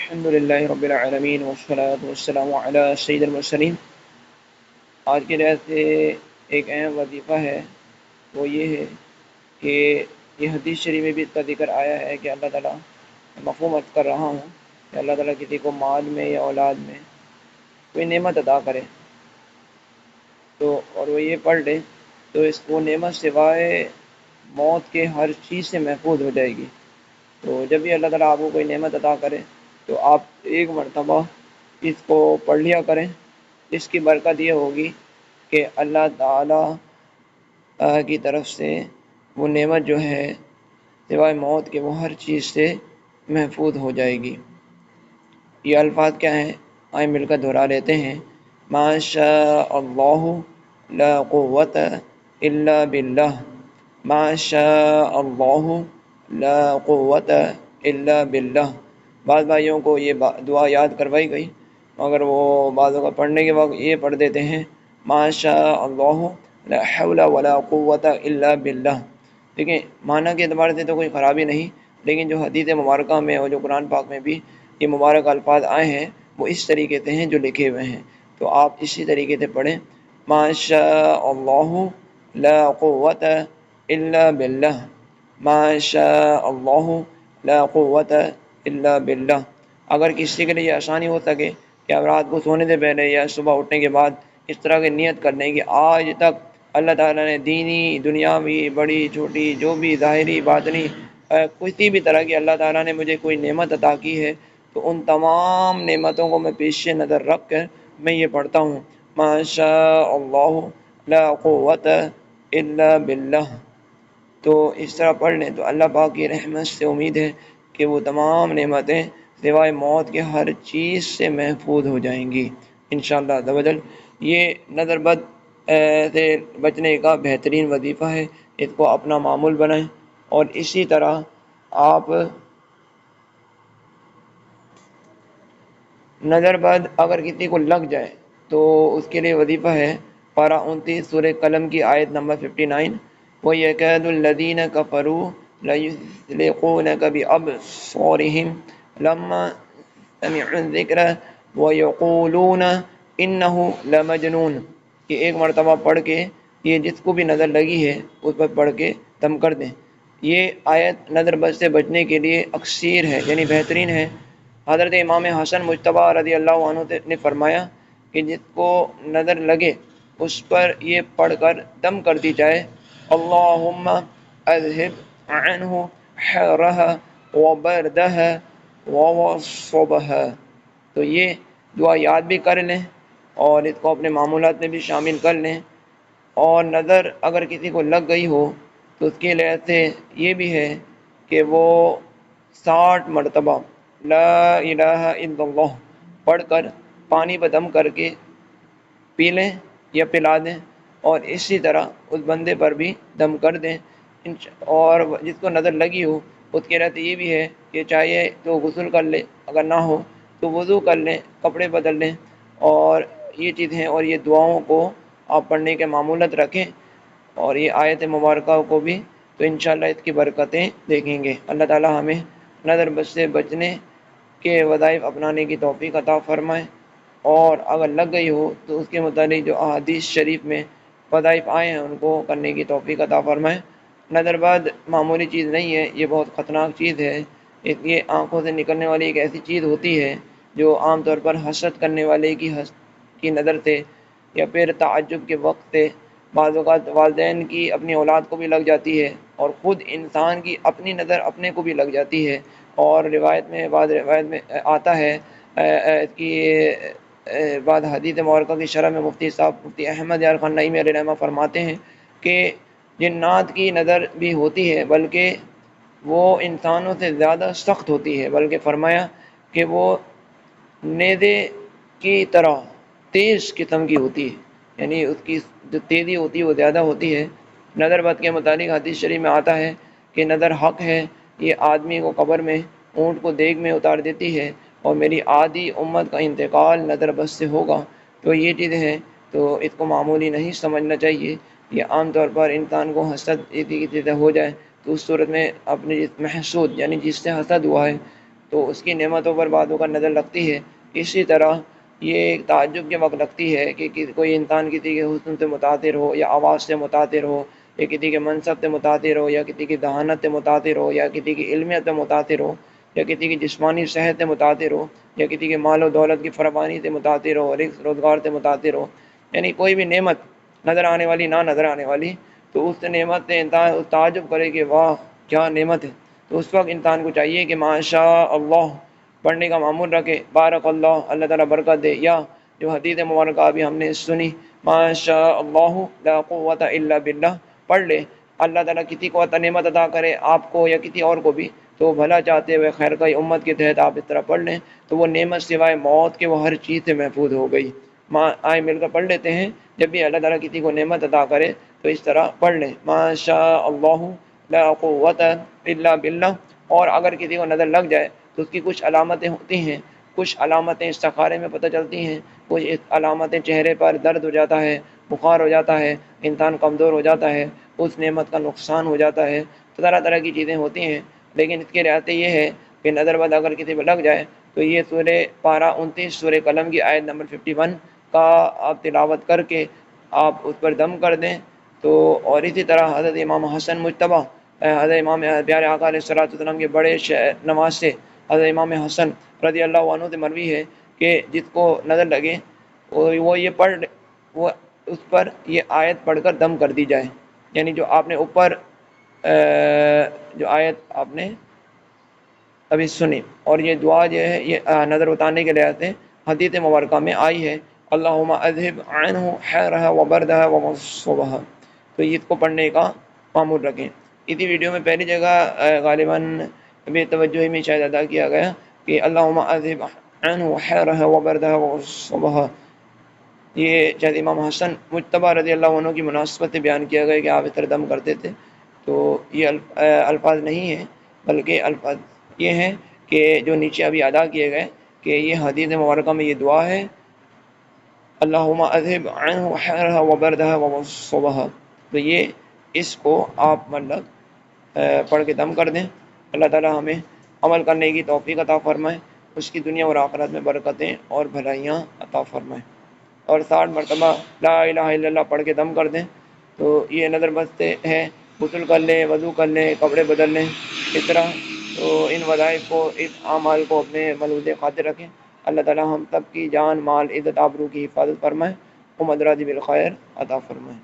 الحمد للہ رب العالمین والصلاة والسلام علی سید المرسلین۔ آج کے لحاظ سے ایک اہم وظیفہ ہے، وہ یہ ہے کہ یہ حدیث شریف میں بھی اس کا ذکر آیا ہے کہ اللہ تعالیٰ، مفہوم عرض کر رہا ہوں کہ اللہ تعالیٰ کسی کو مال میں یا اولاد میں کوئی نعمت عطا کرے تو اور وہ یہ پڑھ لے تو اس کو نعمت سوائے موت کے ہر چیز سے محفوظ ہو جائے گی۔ تو جب بھی اللہ تعالیٰ آپ کو کوئی نعمت عطا کرے تو آپ ایک مرتبہ اس کو پڑھ لیا کریں۔ اس کی برکت یہ ہوگی کہ اللہ تعالیٰ کی طرف سے وہ نعمت جو ہے سوائے موت کے وہ ہر چیز سے محفوظ ہو جائے گی۔ یہ الفاظ کیا ہیں؟ آئیں مل کر دہرا لیتے ہیں۔ ما شاء اللہ لا قوت الا باللہ، ما شاء اللہ لا قوت الا باللہ۔ بعض بھائیوں کو یہ دعا یاد کروائی گئی مگر وہ بعضوں کا پڑھنے کے وقت یہ پڑھ دیتے ہیں ما شاء اللہ لا حول ولا قوت الا باللہ۔ دیکھیں معنی کے اعتبار سے تو کوئی خرابی نہیں، لیکن جو حدیث مبارکہ میں اور جو قرآن پاک میں بھی یہ مبارک الفاظ آئے ہیں وہ اس طریقے سے ہیں جو لکھے ہوئے ہیں، تو آپ اسی طریقے سے پڑھیں۔ ما شاء اللہ لا قوت الا باللہ، ما شاء اللہ لا قوت الا باللہ۔ اگر کسی کے لیے آسانی ہو سکے کہ اب رات کو سونے سے پہلے یا صبح اٹھنے کے بعد اس طرح کی نیت کر لیں کہ آج تک اللہ تعالیٰ نے دینی دنیاوی بڑی چھوٹی جو بھی ظاہری باطنی کسی بھی طرح کی اللہ تعالیٰ نے مجھے کوئی نعمت عطا کی ہے تو ان تمام نعمتوں کو میں پیش نظر رکھ کر میں یہ پڑھتا ہوں ما شاء اللہ لا قوت الا باللہ۔ تو اس طرح پڑھ لیں تو اللہ پاک کی رحمت سے امید ہے کہ وہ تمام نعمتیں سوائے موت کے ہر چیز سے محفوظ ہو جائیں گی انشاءاللہ عز و جل۔ یہ نظر بد سے بچنے کا بہترین وظیفہ ہے، اس کو اپنا معمول بنائیں۔ اور اسی طرح آپ نظر بد اگر کسی کو لگ جائے تو اس کے لیے وظیفہ ہے پارہ 29 سورہ قلم کی آیت نمبر 59، وَيَكَادُ الَّذِينَ كَفَرُوا لَيُزْلِقُونَكَ بِأَبْصَارِهِمْ لَمَّا سَمِعُوا الذِّكْرَ وَيَقُولُونَ إِنَّهُ لَمَجْنُونَ۔ کہ ایک مرتبہ پڑھ کے یہ جس کو بھی نظر لگی ہے اس پر پڑھ کے دم کر دیں۔ یہ آیت نظر بد سے بچنے کے لیے اکثیر ہے، یعنی بہترین ہے۔ حضرت امام حسن مجتبیٰ رضی اللہ عنہ نے فرمایا کہ جس کو نظر لگے اس پر یہ پڑھ کر دم کر دی جائے اللہم اذہب عنہ حرہ وبردہ ووصبہ۔ تو یہ دعا یاد بھی کر لیں اور اس کو اپنے معمولات میں بھی شامل کر لیں۔ اور نظر اگر کسی کو لگ گئی ہو تو اس کے لحاظ سے یہ بھی ہے کہ وہ 60 مرتبہ لا الہ الا اللہ پڑھ کر پانی پہ دم کر کے پی لیں یا پلا دیں، اور اسی طرح اس بندے پر بھی دم کر دیں۔ اور جس کو نظر لگی ہو اس کے رہتے یہ بھی ہے کہ چاہیے تو غسل کر لے، اگر نہ ہو تو وضو کر لیں، کپڑے بدل لیں، اور یہ چیزیں اور یہ دعاؤں کو آپ پڑھنے کے معمولت رکھیں اور یہ آیت مبارکہ کو بھی، تو انشاءاللہ اس کی برکتیں دیکھیں گے۔ اللہ تعالی ہمیں نظر بد سے بچنے کے وظائف اپنانے کی توفیق عطا فرمائے، اور اگر لگ گئی ہو تو اس کے متعلق جو احادیث شریف میں وظائف آئے ہیں ان کو کرنے کی توفیق عطا فرمائے۔ نظر بد معمولی چیز نہیں ہے، یہ بہت خطرناک چیز ہے۔ یہ آنکھوں سے نکلنے والی ایک ایسی چیز ہوتی ہے جو عام طور پر حسد کرنے والے کی نظر سے یا پھر تعجب کے وقت سے، بعض اوقات والدین کی اپنی اولاد کو بھی لگ جاتی ہے اور خود انسان کی اپنی نظر اپنے کو بھی لگ جاتی ہے۔ اور بعض روایت میں آتا ہے کہ بعض حدیث مبارکہ کی شرح میں مفتی صاحب مفتی احمد یار خان نعیمی علیہ رحمہ فرماتے ہیں کہ جنات کی نظر بھی ہوتی ہے بلکہ وہ انسانوں سے زیادہ سخت ہوتی ہے، بلکہ فرمایا کہ وہ نیزے کی طرح تیز قسم کی ہوتی ہے، یعنی اس کی جو تیزی ہوتی ہے وہ زیادہ ہوتی ہے۔ نظر بد کے متعلق حدیث شریف میں آتا ہے کہ نظر حق ہے، یہ آدمی کو قبر میں اونٹ کو دیگ میں اتار دیتی ہے اور میری آدھی امت کا انتقال نظر بد سے ہوگا۔ تو یہ چیزیں ہیں، تو اس کو معمولی نہیں سمجھنا چاہیے۔ یہ عام طور پر انسان کو حسد کی چیزیں ہو جائے تو اس صورت میں اپنے محسود یعنی جس سے حسد ہوا ہے تو اس کی نعمتوں پر بعضوں کا نظر لگتی ہے۔ اسی طرح یہ ایک تعجب کے وقت لگتی ہے کہ کوئی انسان کسی کے حسن سے متاثر ہو یا آواز سے متاثر ہو یا کسی کے منصب سے متاثر ہو یا کسی کی ذہانت سے متاثر ہو یا کسی کی علمیت سے متاثر ہو یا کسی کی جسمانی صحت سے متاثر ہو یا کسی کے مال و دولت کی فراوانی سے متاثر ہو، رزق روزگار سے متاثر ہو، یعنی کوئی بھی نعمت نظر آنے والی نہ نظر آنے والی، تو اس نعمت سے انسان تعجب کرے کہ واہ کیا نعمت ہے، تو اس وقت انسان کو چاہیے کہ ماشاء اللہ پڑھنے کا معمول رکھے، بارک اللہ، اللہ تعالیٰ برکت دے، یا جو حدیث مبارکہ ابھی ہم نے سنی ماشاء اللہ لا قوت الا باللہ پڑھ لے، اللہ تعالیٰ کسی کو نعمت عطا کرے، آپ کو یا کسی اور کو بھی، تو بھلا چاہتے ہوئے خیر کا امت کے تحت آپ اس طرح پڑھ لیں تو وہ نعمت سوائے موت کے وہ ہر چیز سے محفوظ ہو گئی۔ آئے مل کر پڑھ لیتے ہیں، جب بھی اللہ تعالیٰ کسی کو نعمت عطا کرے تو اس طرح پڑھ لیں ماشاء اللہ لا قوت الا باللہ۔ اور اگر کسی کو نظر لگ جائے تو اس کی کچھ علامتیں ہوتی ہیں، کچھ علامتیں استخارے میں پتہ چلتی ہیں، کچھ علامتیں چہرے پر درد ہو جاتا ہے، بخار ہو جاتا ہے، انسان کمزور ہو جاتا ہے، اس نعمت کا نقصان ہو جاتا ہے، تو طرح طرح کی چیزیں ہوتی ہیں، لیکن اس کے راستے یہ ہے کہ نظر بد اگر کسی پہ لگ جائے تو یہ سورہ پارہ 29 سورہ قلم کی آیت نمبر 51 کا آپ تلاوت کر کے آپ اس پر دم کر دیں تو، اور اسی طرح حضرت امام حسن مجتبیٰ حضرت امام پیارے آقا علیہ الصلوۃ والسلام کے بڑے نواز سے حضرت امام حسن رضی اللہ عنہ سے مروی ہے کہ جس کو نظر لگے وہ یہ پڑھ، وہ اس پر یہ آیت پڑھ کر دم کر دی جائے، یعنی جو آپ نے اوپر جو آیت آپ نے ابھی سنی، اور یہ دعا جو ہے یہ نظر اتارنے کے لحاظ سے حدیث مبارکہ میں آئی ہے، اللہم اذہب عنہ حیرہ وبردہ ومصبہ، تو اس کو پڑھنے کا معمول رکھیں۔ اسی ویڈیو میں پہلی جگہ غالباً بے توجہی میں شاید ادا کیا گیا کہ اللہم اذہب عنہ حیرہ وبردہ ومصبہ، یہ شاید امام حسن مجتبیٰ رضی اللہ عنہ کی مناسبت سے بیان کیا گیا کہ آپ اس طرح دم کرتے تھے، تو یہ الفاظ نہیں ہیں، بلکہ الفاظ یہ ہیں کہ جو نیچے ابھی ادا کیے گئے کہ یہ حدیث مبارکہ میں یہ دعا ہے اللہم اذہب عنہ حیرہ وبردہ ومصبہ، تو یہ اس کو آپ مطلب پڑھ کے دم کر دیں۔ اللہ تعالیٰ ہمیں عمل کرنے کی توفیق عطا فرمائے، اس کی دنیا اور آخرت میں برکتیں اور بھلائیاں عطا فرمائے، اور 60 مرتبہ لا الہ الا اللہ پڑھ کے دم کر دیں تو یہ نظر بستے ہے، غسل کر لیں، وضو کر لیں، کپڑے بدل لیں، اس طرح تو ان وظائف کو، اس اعمال کو اپنے ملحوظ خاطر رکھیں۔ اللہ تعالیٰ ہم سب کی جان، مال، عزت، آبرو کی حفاظت فرمائے، امت راضی بالخیر عطا فرمائے۔